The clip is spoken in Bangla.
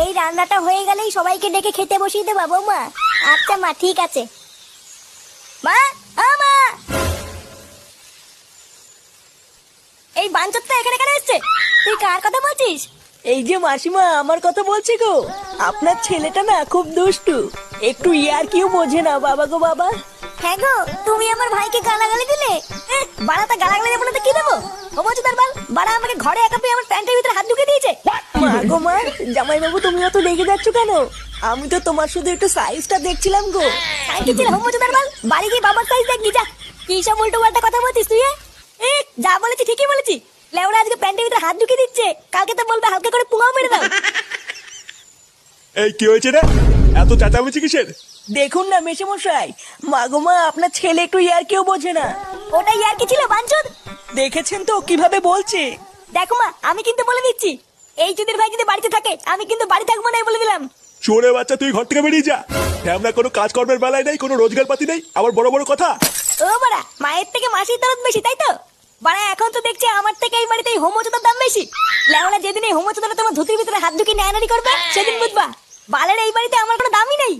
এই রান্নাটা হয়ে গেলেই সবাইকে ডেকে খেতে বসিয়ে দেবা বৌমা। আচ্ছা মা, ঠিক আছে। মা, ও মা, এই বাঞ্চতটা এখানে কেন এসছে? তুই কার কথা বলছিস? এই যে মাসিমা, আমার কথা বলছি গো। আপনার ছেলেটা না খুব দুষ্টু, একটু ইয়ার কিউ বোঝে না বাবা গো বাবা। হ্যাঁ গো, তুমি আমার ভাইকে গালাগালি দিলে। বাড়াতে গালাগালি দেবো না তো কি দেবো? ও বলছো তার বাল, বাড়া আমাকে ঘরে একা পেয়ে আমার প্যান্টের ভিতরে হাত ঢুকে দিয়েছে। মা গো মা, জামাই বাবু তুমি অত রেগে যাচ্ছ কেন? আমি তো তোমার শুধু একটু সাইজটা দেখছিলাম গো। কি ছিল হোম তার বাল? বাড়ি গিয়ে বাবার সাইজ দেখবি যা। কি সব উল্টো পাল্টা কথা বলছিস তুই? যা বলেছি ঠিকই বলেছি। লেওরা আজকে প্যান্টের ভিতরে হাত ঢুকে দিচ্ছে, কালকে তো বলবে হালকা করে পুঙাও মেরে দাও। এই কি হয়েছে রে? এত চেঁচামেচি কিসের? দেখুন না মেশামশাই, মা গো মা, আপনার ছেলে একটু ইয়ার কিউ বোঝে না। ওটাই আর কি ছিল বাঞ্চদ? দেখেছেন তো কিভাবে বলছে। দেখো মা, আমি কিন্তু বলে দিচ্ছি, এই চুদির ভাই যদি বাড়িতে থাকে আমি কিন্তু বাড়ি থাকবো না, বলে দিলাম। চোরে বাচ্চা, তুই ঘর থেকে বেরিয়ে যা। আমরা কোনো কাজকর্মের বেলায় নেই, কোনো রোজগার পাতি নেই, আবার বড় বড় কথা। ও বাড়া, মায়ের থেকে মাসির দরদ বেশি, তাই তো? বাড়া এখন তো দেখছি আমার থেকে এই বাড়িতে হোমোচোদার দাম বেশি। লেওনা যেদিন এই হোমোচোদারা তোমার ধুতির ভিতরে হাত ঢুকিয়ে নেয়ানারি করবে সেদিন বুঝবা বালের এই বাড়িতে আমার কোনো দামই নেই।